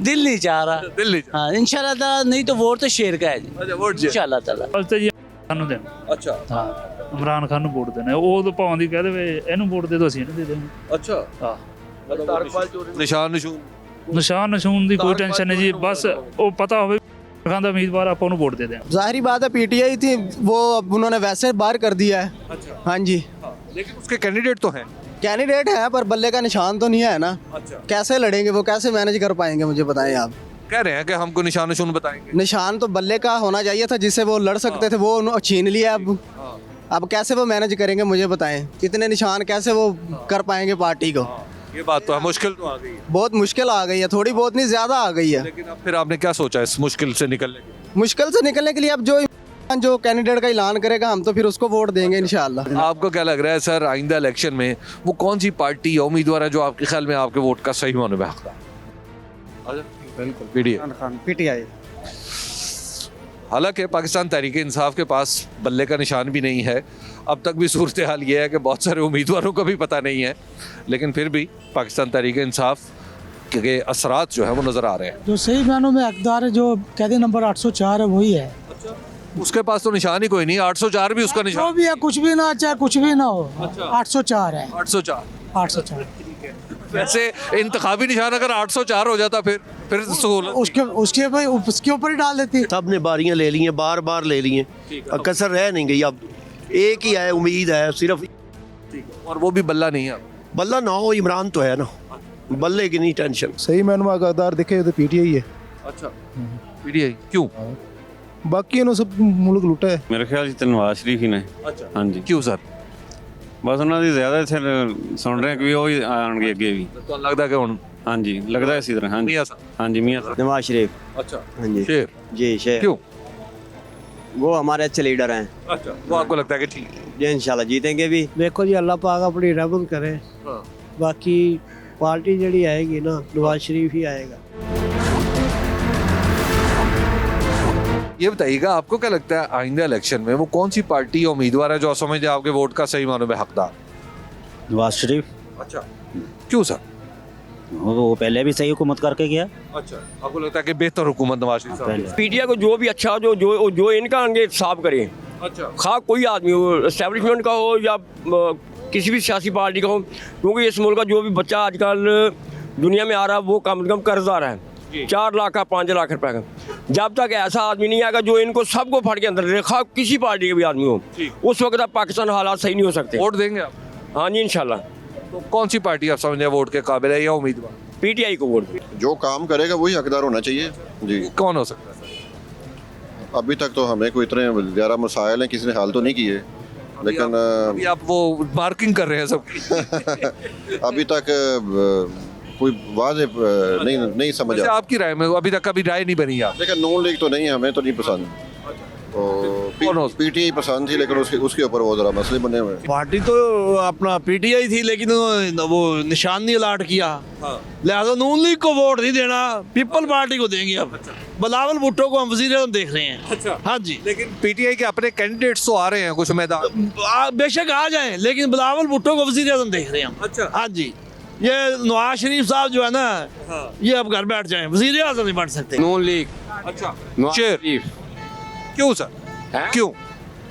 दिल नहीं चाह रहा। दिल नहीं। हाँ इंशाल्लाह ताला, नहीं तो वोट तो शेर का है जी। अच्छा वोट इंशाल्लाह ताला। ਸਾਨੂੰ ਦੇਣਾ। ਅੱਛਾ ਹਾਂ, ਇਮਰਾਨ ਖਾਨ ਨੂੰ ਵੋਟ ਦੇਣਾ। ਉਹ ਤਾਂ ਭਾਵੇਂ ਦੀ ਕਹਿ ਦੇਵੇ ਇਹਨੂੰ ਵੋਟ ਦੇ ਦਿਓ, ਅਸੀਂ ਇਹਨੂੰ ਦੇ ਦੇਵਾਂਗੇ। ਅੱਛਾ ਹਾਂ, ਨਿਸ਼ਾਨ ਨਸ਼ੂਨ ਦੀ ਕੋਈ ਟੈਨਸ਼ਨ ਨਹੀਂ ਜੀ, ਬਸ ਉਹ ਪਤਾ ਹੋਵੇ ਖਾਨ ਦਾ ਉਮੀਦਵਾਰ ਆਪਾਂ ਉਹਨੂੰ ਵੋਟ ਦੇ ਦੇं। जाहिर बात है पीटीआई थी वो, अब उन्होंने वैसे बाहर कर दिया है। अच्छा हाँ जी, लेकिन उसके कैंडिडेट तो हैं। कैंडिडेट है पर बल्ले का निशान तो नहीं है ना। अच्छा कैसे लड़ेंगे वो, कैसे मैनेज कर पाएंगे, मुझे बताएं आप। कह रहे हैं कि हमको निशान बताएंगे। निशान तो बल्ले का होना चाहिए था जिससे वो लड़ सकते थे, वो छीन लिया। अब कैसे वो मैनेज करेंगे मुझे बताएं, इतने निशान कैसे वो कर पाएंगे पार्टी को। ये बात तो है, मुश्किल तो आ गई है, बहुत मुश्किल आ गई है, थोड़ी बहुत नहीं ज़्यादा आ गई है। लेकिन अब फिर आपने क्या सोचा इस मुश्किल से निकलने के लिए? मुश्किल से निकलने के लिए अब जो कैंडिडेट का ऐलान करेगा हम तो फिर उसको वोट देंगे इंशाल्लाह। आपको क्या लग रहा है सर, आइंदा इलेक्शन में वो कौन सी पार्टी या उम्मीदवार है जो आपके ख्याल में आपके वोट का सही मानों में हकदार? बिल्कुल पीटीआई। हालांकि पाकिस्तान तहरीक इंसाफ के पास बल्ले का निशान भी नहीं है। अब तक भी सूरत हाल ये है कि बहुत सारे उम्मीदवारों को भी पता नहीं है, लेकिन फिर भी पाकिस्तान तहरीक इंसाफ के असरात जो है वो नज़र आ रहे हैं। जो सही मानों में हकदार है, जो कहते नंबर 804 है, वही है। उसके पास तो निशान ही कोई नहीं, 804 भी उसका निशान। जो भी है, कुछ भी ना, चाहे कुछ भी ना हो। 804 है। 804। वैसे इंतखाबी निशान अगर 804 हो जाता फिर सहूलत उसके ऊपर ही डाल देती। सब ने बारियां ले ली हैं, बार बार ले ली हैं, कसर रह नहीं गई। अब एक ही है, उम्मीद है सिर्फ, और वो भी बल्ला नहीं है। बल्ला ना हो, इमरान तो है ना, बल्ले की नहीं टेंशन। सही मैन में हकदार देखे तो पीटीआई है। अच्छा पीटीआई क्यों? बाकी इन्होंने सब मुल्क लुटा है। मेरे ख्याल से नवाज शरीफ ही ने। अच्छा हाँ जी। क्यों सर? बस उन्होंने ज़्यादा इतने सुन रहे हैं कि वो ही आएंगे अगे भी। तो लगता है कि हुन हाँ जी, लगता है इसी तरह। हाँ जी, हाँ जी, मियाँ साहब। नवाज शरीफ। अच्छा हाँ जी। शेर जी शेर। क्यों? वो हमारे अच्छे लीडर हैं। अच्छा वो आपको लगता है कि ठीक है? ये इंशाल्लाह जीतेंगे भी। देखो जी, अल्लाह पाक अपनी रहमत करे। बाकी पार्टी जड़ी आएगी ना, नवाज शरीफ ही आएगा। ये बताइएगा आपको क्या लगता है आइंदा इलेक्शन में वो कौन सी पार्टी या उम्मीदवार है जो समझे आपके वोट का सही मानों में हकदार? नवाज शरीफ। अच्छा क्यों सर? वो पहले भी सही हुकूमत करके गया। अच्छा आपको लगता है कि बेहतर हुकूमत नवाज शरीफ साहब? पीटीआई को जो भी अच्छा जो इनका आगे साफ करे। अच्छा खा कोई आदमी हो, एस्टेब्लिशमेंट का हो या किसी भी सियासी पार्टी का हो, क्योंकि इस मुल्क का जो भी बच्चा आजकल दुनिया में आ रहा है वो कम से कम कर्जदार है, 4 लाख का 5 लाख रुपए का। जब तक ऐसा आदमी नहीं आएगा जो इनको सबको फट के अंदर रेखा, किसी पार्टी के भी आदमी हो, उस वक्त तक पाकिस्तान हालात सही नहीं हो सकते। वोट देंगे आप? हाँ जी इंशाल्लाह। तो कौन सी पार्टी आप समझे वोट के काबिल है या उम्मीदवार? पीटीआई को वोट। जो काम करेगा वही हकदार होना चाहिए जी। कौन हो सकता है सर? अभी तक तो हमें कोई इतने ज़्यादा मसाइल हैं किसी ने हल तो नहीं किए, लेकिन अभी आप वो मार्किंग कर रहे हैं सबकी। अभी तक कोई वाज़े नहीं समझ वैसे आ। आपकी राय में अभी तक कभी राय नहीं बनी आप? लेकिन नून लीग तो नहीं है, हमें तो नहीं पसंद। तो पीटीआई पसंद थी, लेकिन उसके ऊपर वो जरा मसले बने हुए हैं। पार्टी तो अपना पीटीआई थी, लेकिन वो निशान नहीं अलाट किया, लिहाजा नून लीग को वोट नहीं देना, पीपल पार्टी को देंगे। अब बिलावल भुट्टो को हम वज़ीर आज़म देख रहे हैं। हाँ जी, लेकिन पीटीआई के अपने कैंडिडेट्स तो आ रहे हैं कुछ मैदान, बेशक आ जाएं, लेकिन बिलावल भुट्टो को वज़ीर आज़म देख रहे हैं हम। हाँ जी, ये नवाज शरीफ साहब जो है ना, ये अब घर बैठ जाएं, वज़ीर आज़म नहीं बन सकते। नून लीग। अच्छा, क्यों सर? क्यों?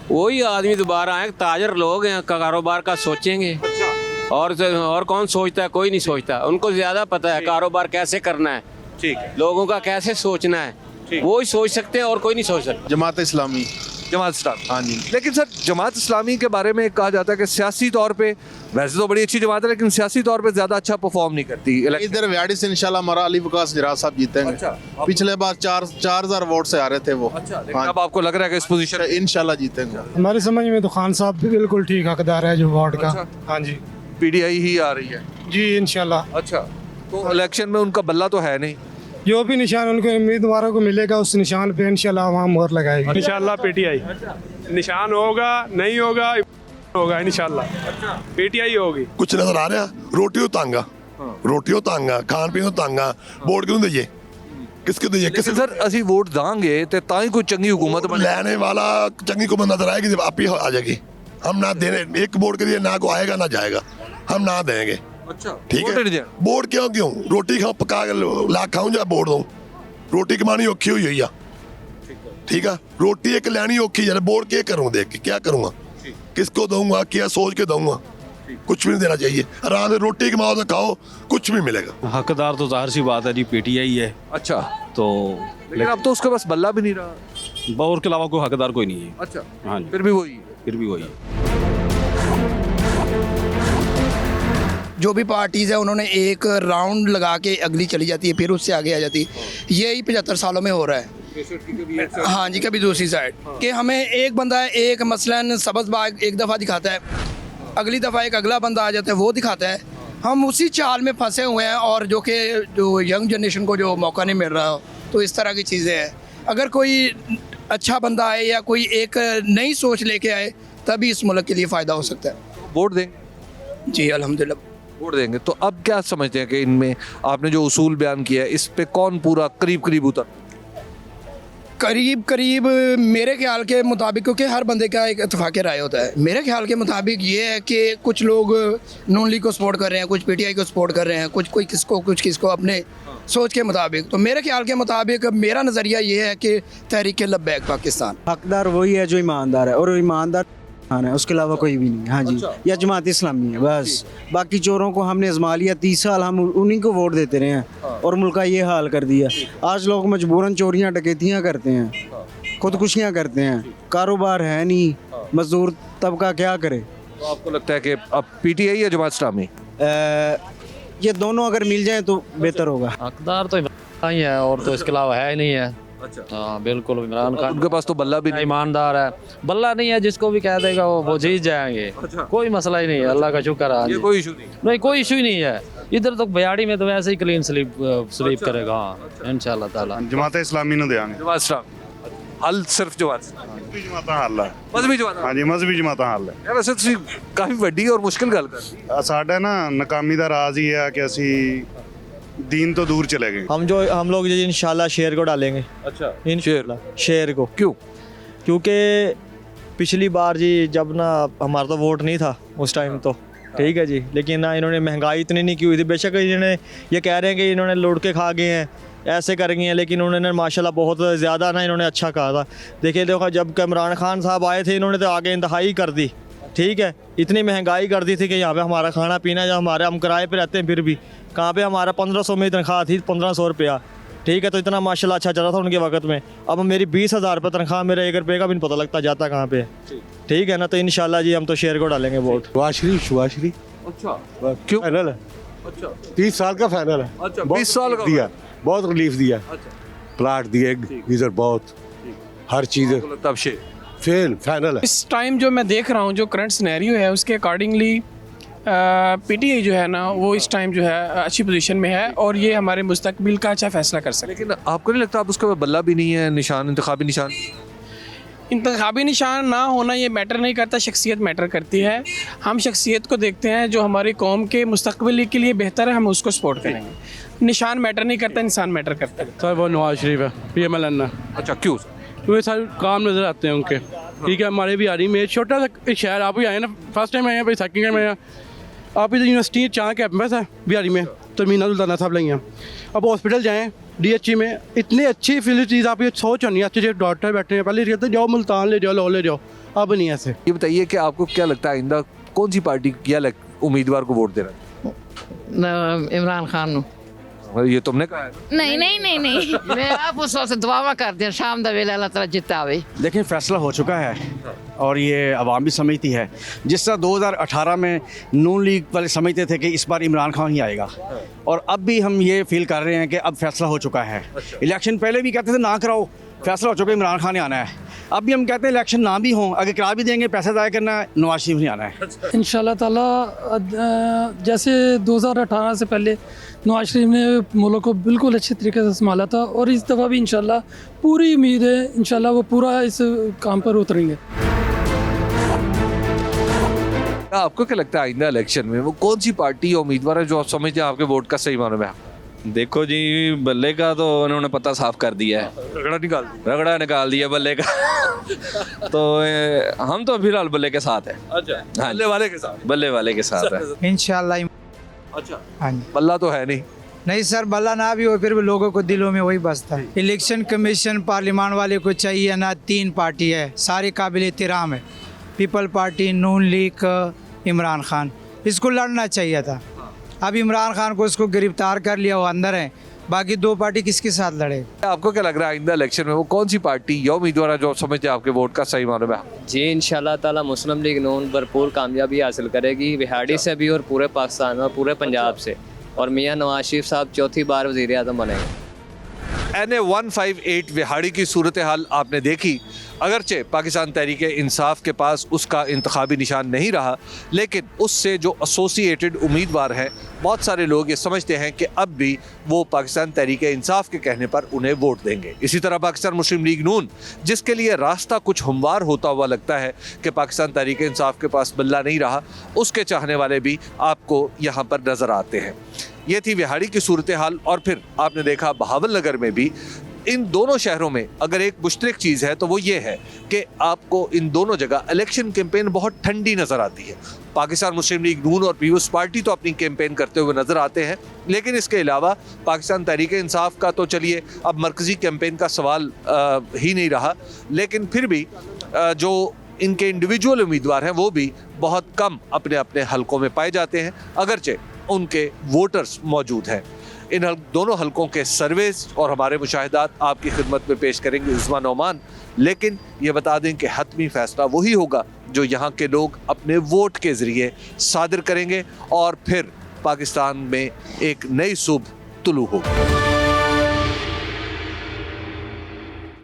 वही आदमी दोबारा आए, ताजर लोग हैं, कारोबार का सोचेंगे। और कौन सोचता है? कोई नहीं सोचता। उनको ज्यादा पता है कारोबार कैसे करना है, ठीक है, लोगों का कैसे सोचना है, वो ही सोच सकते हैं और कोई नहीं सोच सकता। जमात इस्लामी। जमात इस्लामी, हाँ जी। लेकिन सर, जमात इस्लामी के बारे में कहा जाता है कि सियासी तौर पे वैसे तो बड़ी अच्छी जमात है, लेकिन सियासी तौर पे ज्यादा अच्छा परफॉर्म नहीं करती। इधर व्याड़ी से इंशाल्लाह हमारा अली वकास जराज साहब जीतेंगे। पिछले बार 4,000 वोट से आ रहे थे वो। अब आपको लग रहा है कि इस पोजीशन इंशाल्लाह जीतेंगे? हमारी समझ में तो खान साहब भी बिल्कुल ठीक हकदार है जो वोट का। हाँ जी, पीटीआई ही आ रही है जी इंशाल्लाह। अच्छा, तो इलेक्शन में उनका बल्ला तो है नहीं, जो भी निशान उनके उम्मीदवारों को मिलेगा उस निशान पे इंशाल्लाह वहाँ मोहर लगाएगी। इंशाल्लाह पीटीआई निशान होगा, नहीं होगा इंशाल्लाह पीटीआई होगी। कुछ नजर आ रहा, रोटी तंगा, रोटी तंगा, खान पीन तंगा, वोट क्यों दईए, किसके दईए? किस सर असि वोट दांगे ते ताई कोई चंगी हुकूमत लेने वाला चंगी हुकूमत नजर आएगी जब आप ही आ जाएगी। हम ना देने, एक वोट के लिए ना को आएगा ना जाएगा, हम ना देंगे। अच्छा, ठीक है, वोट क्यों रोटी खाओ पका ला खाऊं या वोट दूं? रोटी कमानी औखी हुई है, ठीक है, रोटी एक लैनी औखी है, वोट क्या करूँ देख के, क्या करूँगा, किसको दूंगा, क्या सोच के दूंगा? कुछ भी नहीं देना चाहिए, आराम से रोटी कमाओ तो खाओ, कुछ भी मिलेगा। हकदार तो जाहिर सी बात है जी पीटीआई है। अच्छा, तो लेकिन अब तो उसके पास बल्ला भी नहीं रहा, और के अलावा कोई हकदार कोई नहीं है। अच्छा, हाँ, फिर भी वही जो भी पार्टीज़ है उन्होंने एक राउंड लगा के अगली चली जाती है, फिर उससे आगे आ जाती है। यही 75 सालों में हो रहा है। हाँ जी, कभी दूसरी साइड कि हमें एक बंदा है, एक मसलन सब्ज़ बाग एक दफ़ा दिखाता है, अगली दफ़ा एक अगला बंदा आ जाता है वो दिखाता है। हम उसी चाल में फंसे हुए हैं, और जो यंग जनरेशन को जो मौका नहीं मिल रहा, तो इस तरह की चीज़ें हैं। अगर कोई अच्छा बंदा आए या कोई एक नई सोच लेके आए, तभी इस मुल्क के लिए फ़ायदा हो सकता है। वोट देंगे जी अल्हम्दुलिल्लाह, वोट देंगे। तो अब क्या समझते हैं कि इनमें आपने जो उसूल बयान किया है, इस पे कौन पूरा करीब उतर? करीब मेरे ख्याल के मुताबिक, क्योंकि हर बंदे का एक इत्तेफाक राय होता है, मेरे ख्याल के मुताबिक ये है कि कुछ लोग नून लीग को सपोर्ट कर रहे हैं, कुछ पीटीआई को सपोर्ट कर रहे हैं, कुछ किसको अपने सोच के मुताबिक। तो मेरे ख्याल के मुताबिक मेरा नज़रिया ये है कि तहरीक लब्बैक पाकिस्तान हकदार वही है जो ईमानदार है, और ईमानदार है, उसके अलावा कोई भी नहीं। हाँ जी, या जमात इस्लामी है बस। बाकी चोरों को हमने आजमा लिया, 30 साल हम उन्हीं को वोट देते रहे हैं, और मुल्क का ये हाल कर दिया। आज लोग मजबूरन चोरियां डकैतियां करते हैं, खुदकुशियां करते हैं, कारोबार है नहीं, मजदूर तबका क्या करे। तो आपको लगता है कि अब पीटीआई या जमात इस्लामी, ये दोनों अगर मिल जाए तो बेहतर होगा? हकदार तो इमरान ही है, और तो इसके अलावा है ही नहीं है। अच्छा, हाँ बिल्कुल, इमरान खान उनके पास तो बल्ला भी नहीं, ईमानदार है, बल्ला नहीं है, जिसको भी कह देगा वो जीत जाएंगे। अच्छा, कोई मसला ही नहीं है, अल्लाह का शुक्र है। ये कोई इशू नहीं, कोई इशू ही नहीं है। इधर तो बयाड़ी में तो वैसे ही क्लीन स्लीप करेगा। हाँ इंशाल्लाह ताला जमात इस्लामी ने देंगे। जमात इस्लामी हल सिर्फ जमात जमात हल है, मजहबी जमात। हाँ जी, मजहबी जमात हल है। वैसे ਤੁਸੀਂ ਕਾਫੀ ਵੱਡੀ और मुश्किल ਗੱਲ कर साडा ना नाकामी ਦਾ राज ही है कि ਅਸੀਂ दीन तो दूर चले गए। हम लोग इंशाल्लाह शेर को डालेंगे। अच्छा, शेर को क्यों? क्योंकि पिछली बार जी जब ना हमारा तो वोट नहीं था उस टाइम, तो ठीक है जी, लेकिन ना इन्होंने महंगाई इतनी नहीं की हुई थी। बेशक इन्होंने ये कह रहे हैं कि इन्होंने लूट के खा गए हैं, ऐसे कर गए हैं, लेकिन उन्होंने माशाल्लाह बहुत ज़्यादा ना इन्होंने अच्छा कहा था। देखो जब इमरान खान साहब आए थे, इन्होंने तो आगे इंतहाई कर दी, ठीक है, इतनी महंगाई कर दी थी कि यहाँ पे हमारा खाना पीना, जब हमारे हम किराए पे रहते हैं, फिर भी कहाँ पे हमारा 1500 में तनख्वाह थी, 1500 रुपया, ठीक है, तो इतना माशाल्लाह अच्छा चला था उनके वक्त में। अब मेरी 20,000 रुपये तनख्वाह, मेरा 1 रुपये का भी नहीं पता लगता जाता कहाँ पे, ठीक है ना। तो इंशाल्लाह जी हम तो शेर को डालेंगे वोट। शुभाश्री। अच्छा, क्यों? फाइनल है। अच्छा, 30 साल का फाइनल है। अच्छा, 20 साल का दिया, बहुत रिलीफ दिया, प्लाट दिए इधर, बहुत हर चीज़ तब शेर फाइनल है। इस टाइम जो मैं देख रहा हूँ, जो करंट सिनेरियो है उसके अकॉर्डिंगली पीटीआई जो है ना वो इस टाइम जो है अच्छी पोजीशन में है, और ये हमारे मुस्तकबिल का अच्छा फैसला कर सकते हैं। लेकिन आपको नहीं लगता अब उसका बल्ला भी नहीं है, निशान, इंतखाबी निशान? इंतखाबी निशान ना होना ये मैटर नहीं करता, शख्सियत मैटर करती है। हम शख्सियत को देखते हैं जो हमारी कौम के मुस्तकबिल के लिए बेहतर है, हम उसको सपोर्ट करेंगे। निशान मैटर नहीं करता, इंसान मैटर करता है। सर वो नवाज शरीफ है, PMLN। अच्छा, क्यों? क्योंकि सर काम नज़र आते हैं उनके। ठीक है, हमारे बिहारी में छोटा सा शहर, आप भी आए ना, फर्स्ट टाइम आए हैं, सेकंड टाइम आए हैं। आप इधर यूनिवर्सिटी चाह कैंपस है बिहारी में, तरमीना सुल्ताना साहब लगी हैं। अब हॉस्पिटल जाएँ DHE में, इतनी अच्छी फैसिलिटीज आप ये सोच नहीं, अच्छे अच्छे डॉक्टर बैठे हैं। पहले कहते जाओ मुल्तान ले जाओ, लो ले जाओ, अब नहीं ऐसे। ये बताइए कि आपको क्या लगता है आइंदा कौन सी पार्टी या उम्मीदवार को वोट देना? इमरान खान। ये तुमने कहा है? नहीं नहीं नहीं नहीं मैं आप उस वास्ते दुआवा कर दिया शाम दा वेला अल्लाह ताला जितावे। लेकिन फैसला हो चुका है और ये अवाम भी समझती है। जिस तरह 2018 में नून लीग वाले समझते थे कि इस बार इमरान खान ही आएगा, और अब भी हम ये फील कर रहे हैं कि अब फैसला हो चुका है। इलेक्शन पहले भी कहते थे ना कराओ, फैसला हो चुका है इमरान खान ने आना है। अब भी हम कहते हैं इलेक्शन ना भी हों, अगर करा भी देंगे पैसा ज़ाया करना है, नवाज शरीफ नहीं आना है। इंशाल्लाह ताला जैसे 2018 से पहले नवाज शरीफ ने मुल्क को बिल्कुल अच्छे तरीके से संभाला था, और इस दफ़ा भी इंशाल्लाह पूरी उम्मीद है इंशाल्लाह वो पूरा इस काम पर उतरेंगे। आपको क्या लगता है आइंदा इलेक्शन में वो कौन सी पार्टी या उम्मीदवार है जो आप समझते हैं आपके वोट का सही माने में? देखो जी, बल्ले का तो उन्होंने पता साफ कर दिया है, रगड़ा निकाल दिया बल्ले का। तो हम तो फिलहाल बल्ले के साथ है। अच्छा, बल्ले वाले के साथ? बल्ले वाले के साथ है इंशाल्लाह। अच्छा, हाँ जी। बल्ला तो है नहीं सर, बल्ला ना भी हो फिर भी लोगों को दिलों में वही बसता है। इलेक्शन कमीशन पार्लियामान वाले को चाहिए ना, 3 पार्टी है, सारी काबिल एहतराम है। पीपल पार्टी, नून लीग, इमरान खान, इसको लड़ना चाहिए था। अब इमरान खान को इसको गिरफ्तार कर लिया, वो अंदर है, बाकी 2 पार्टी किसके साथ लड़े? आपको क्या लग रहा है आइंदा इलेक्शन में वो कौन सी पार्टी या उम्मीदवार है जो आप समझते हैं आपके वोट का सही माने में? जी इंशाल्लाह ताला मुस्लिम लीग नून भरपूर कामयाबी हासिल करेगी, बिहाड़ी से भी और पूरे पाकिस्तान और पूरे पंजाब से, और मियां नवाज शरीफ साहब 4थी बार वज़ीर आज़म बनेंगे। NA 158 विहाड़ी की सूरत हाल आपने देखी। अगरचे पाकिस्तान तहरीक इंसाफ के पास उसका इंतखाबी निशान नहीं रहा, लेकिन उससे जो एसोसिएटेड उम्मीदवार हैं, बहुत सारे लोग ये समझते हैं कि अब भी वो पाकिस्तान तहरीक इंसाफ के कहने पर उन्हें वोट देंगे। इसी तरह पाकिस्तान मुस्लिम लीग नून, जिसके लिए रास्ता कुछ हमवार होता हुआ लगता है कि पाकिस्तान तहरीक इंसाफ के पास बल्ला नहीं रहा, उसके चाहने वाले भी आपको यहाँ पर नज़र आते हैं। ये थी विहाड़ी की सूरत हाल। और फिर आपने देखा बहावल नगर में भी। इन दोनों शहरों में अगर एक मुश्तरक चीज़ है तो वो ये है कि आपको इन दोनों जगह इलेक्शन कैंपेन बहुत ठंडी नज़र आती है। पाकिस्तान मुस्लिम लीग नून और पीपल्स पार्टी तो अपनी कैंपेन करते हुए नज़र आते हैं, लेकिन इसके अलावा पाकिस्तान तहरीक इंसाफ का तो चलिए अब मरकज़ी कैंपेन का सवाल ही नहीं रहा, लेकिन फिर भी जो इनके इंडिविजुअल उम्मीदवार हैं वो भी बहुत कम अपने अपने हलकों में पाए जाते हैं, अगरचे उनके वोटर्स मौजूद हैं। इन दोनों हलकों के सर्वेस और हमारे मुशाहिदात आपकी खिदमत में पेश करेंगे उस्मान ओमान, लेकिन ये बता दें कि हतमी फ़ैसला वही होगा जो यहाँ के लोग अपने वोट के ज़रिए सादिर करेंगे, और फिर पाकिस्तान में एक नई सुबह तुलू होगी।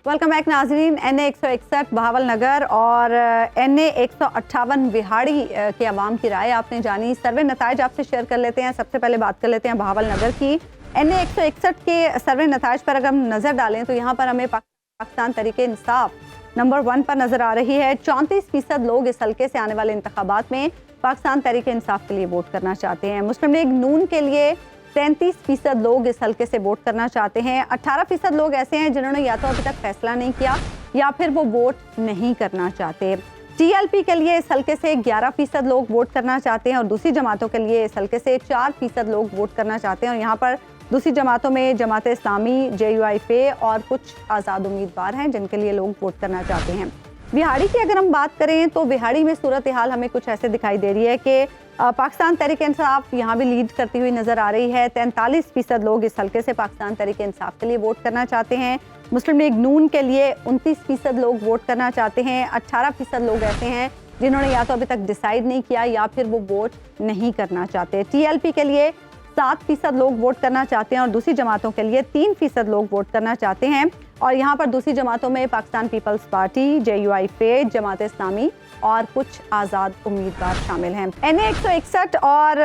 वेलकम बैक नाजरीन। NA 161 बहावल नगर और NA 158 विहाड़ी के अवाम की राय आपने जानी। सर्वे नताइज आपसे शेयर कर लेते हैं। सबसे पहले बात कर लेते हैं बहावल नगर की। NA 161 के सर्वे नताइज पर अगर हम नज़र डालें तो यहाँ पर हमें पाकिस्तान तहरीक इंसाफ नंबर 1 पर नज़र आ रही है। 34% लोग इस हल्के से आने वाले इंतखाबात में पाकिस्तान तहरीक इंसाफ के लिए वोट करना चाहते हैं। मुस्लिम लीग नून के लिए 33% लोग इस हल्के से वोट करना चाहते हैं। 18% लोग ऐसे हैं जिन्होंने या तो अभी तक फैसला नहीं किया या फिर वो वोट नहीं करना चाहते। TLP के लिए इस हल्के से 11% लोग वोट करना चाहते हैं और दूसरी जमातों के लिए इस हल्के से 4% लोग वोट करना चाहते हैं। और यहाँ पर दूसरी जमातों में जमात इस्लामी, JUIF और कुछ आज़ाद उम्मीदवार हैं जिनके लिए लोग वोट करना चाहते हैं। विहाड़ी की अगर हम बात करें तो विहाड़ी में सूरत हाल हमें कुछ ऐसे दिखाई दे रही है कि पाकिस्तान तहरीक इंसाफ यहाँ भी लीड करती हुई नज़र आ रही है। 43% लोग इस हल्के से पाकिस्तान तहरीक इंसाफ के लिए वोट करना चाहते हैं। मुस्लिम लीग नून के लिए 29% लोग वोट करना चाहते हैं। 18% लोग ऐसे हैं जिन्होंने या तो अभी तक डिसाइड नहीं किया या फिर वो वोट नहीं करना चाहते। TLP के लिए 7% लोग वोट करना चाहते हैं और दूसरी जमातों के लिए 3% लोग वोट करना चाहते हैं। और यहाँ पर दूसरी जमातों में Pakistan Peoples party, JUIF, Jamaat Islami और कुछ आज़ाद उम्मीदवार शामिल हैं। NA 161 और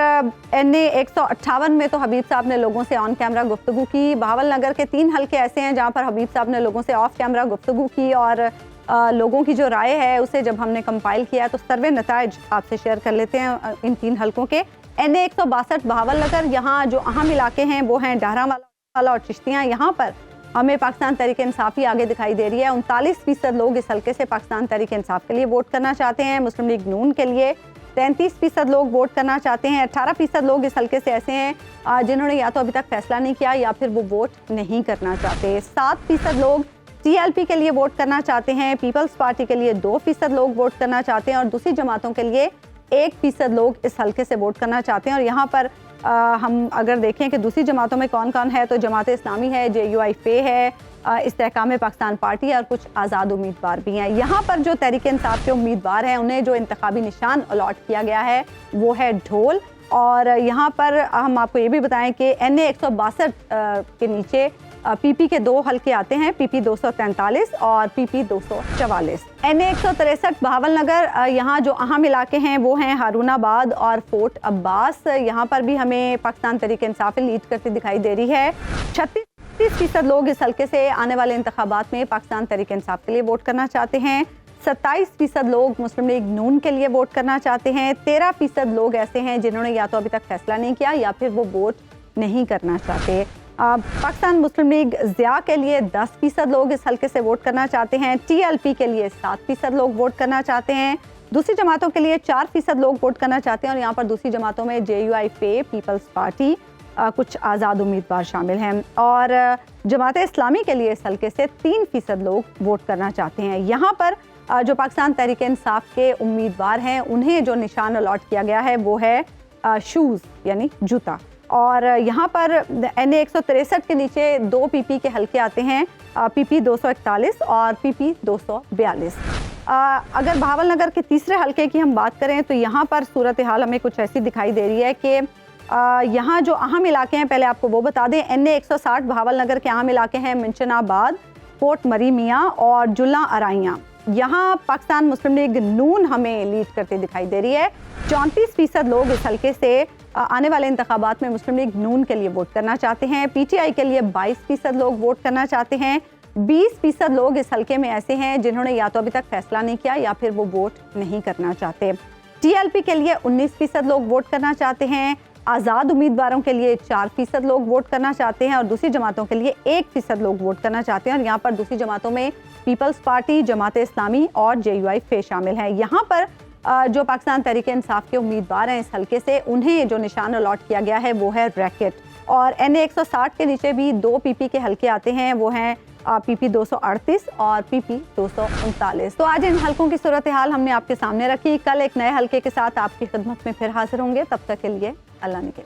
NA 158 में तो हबीब साहब ने लोगों से ऑन कैमरा गुफ्तगू की। बहावल नगर के 3 हल्के ऐसे हैं जहाँ पर हबीब साहब ने लोगों से ऑफ कैमरा गुफ्तगू की और लोगों की जो राय है उसे जब हमने कंपाइल किया तो सर्वे नताइज आपसे शेयर कर लेते हैं इन 3 हलकों के। NA 162 बहावल नगर, यहाँ जो अहम इलाके हैं वो हैं डहरावाला और चिश्तियाँ। यहाँ पर हमें पाकिस्तान तहरीक इंसाफ ही आगे दिखाई दे रही है। 39% लोग इस हल्के से पाकिस्तान तहरीक इंसाफ के लिए वोट करना चाहते हैं। मुस्लिम लीग नून के लिए 33% लोग वोट करना चाहते हैं। 18% लोग इस हल्के से ऐसे हैं जिन्होंने या तो अभी तक फैसला नहीं किया या फिर वो वोट नहीं करना चाहते। 7% लोग TLP के लिए वोट करना चाहते हैं। पीपल्स पार्टी के लिए 2% लोग वोट करना चाहते हैं और दूसरी जमातों के लिए 1% लोग इस हल्के से वोट करना चाहते हैं। और यहाँ पर हम अगर देखें कि दूसरी जमातों में कौन कौन है तो जमात इस्लामी है, JUI-FE है, इस्तेहकाम पाकिस्तान पार्टी है और कुछ आज़ाद उम्मीदवार भी हैं। यहाँ पर जो तहरीक इंसाफ के उम्मीदवार हैं उन्हें जो इंतखाबी निशान अलॉट किया गया है वो है ढोल। और यहाँ पर हम आपको ये भी बताएं कि NA 162 के नीचे PP के 2 हल्के आते हैं, PP 243 और PP 244। NA 163 बहावल नगर, यहाँ जो अहम इलाके हैं वो हैं हारूनाबाद और फोर्ट अब्बास। यहाँ पर भी हमें पाकिस्तान तहरीक इंसाफ लीड करती दिखाई दे रही है। 36% लोग इस हल्के से आने वाले इंतखाबात में पाकिस्तान तहरीक इंसाफ के लिए वोट करना चाहते हैं। 27% लोग मुस्लिम लीग नून के लिए वोट करना चाहते हैं। 13% लोग ऐसे हैं जिन्होंने या तो अभी तक फैसला नहीं किया या फिर वो वोट नहीं करना चाहते। पाकिस्तान मुस्लिम लीग ज़िया के लिए 10% लोग इस हल्के से वोट करना चाहते हैं। TLP के लिए 7% लोग वोट करना चाहते हैं। दूसरी जमातों के लिए 4% लोग वोट करना चाहते हैं और यहाँ पर दूसरी जमातों में JUI-FE, पीपल्स पार्टी, कुछ आज़ाद उम्मीदवार शामिल हैं। और जमात इस्लामी के लिए इस हल्के से 3% लोग वोट करना चाहते हैं। यहाँ पर जो पाकिस्तान तहरीक इंसाफ के उम्मीदवार हैं उन्हें जो निशान अलॉट किया गया है वो है शूज़ यानी जूता। और यहाँ पर NA 163 के नीचे 2 PP के हल्के आते हैं, PP 241 और PP 242। अगर बहावल नगर के तीसरे हल्के की हम बात करें तो यहाँ पर सूरत हाल हमें कुछ ऐसी दिखाई दे रही है कि यहाँ जो अहम इलाके हैं पहले आपको वो बता दें। NA 160 बहावल नगर के अहम इलाके हैं मिंशनाबाद, पोर्ट मरी मियाँ और जुल्ला अराइयाँ। यहाँ पाकिस्तान मुस्लिम लीग नून हमें लीड करती दिखाई दे रही है। 34% लोग इस हल्के से आने वाले इंतखाबात में मुस्लिम लीग नून के लिए वोट करना चाहते हैं। PTI के लिए 22% लोग वोट करना चाहते हैं। 20% लोग इस हल्के में ऐसे हैं जिन्होंने या तो अभी तक फैसला नहीं किया या फिर वो वोट नहीं करना चाहते। TLP के लिए 19% लोग वोट करना चाहते हैं। आज़ाद उम्मीदवारों के लिए 4% लोग वोट करना चाहते हैं और दूसरी जमातों के लिए 1% लोग वोट करना चाहते हैं। और यहाँ पर दूसरी जमातों में पीपल्स पार्टी, जमात इस्लामी और JUI-FE शामिल हैं। यहाँ पर जो पाकिस्तान तहरीक इंसाफ के उम्मीदवार हैं इस हल्के से उन्हें जो निशान अलॉट किया गया है वो है रैकेट। और NA 160 के नीचे भी 2 PP के हल्के आते हैं, वो हैं PP 238 और PP 239। तो आज इन हल्कों की सूरत हाल हमने आपके सामने रखी। कल एक नए हल्के के साथ आपकी खिदमत में फिर हाजिर होंगे। तब तक के लिए अल्लाह ने के।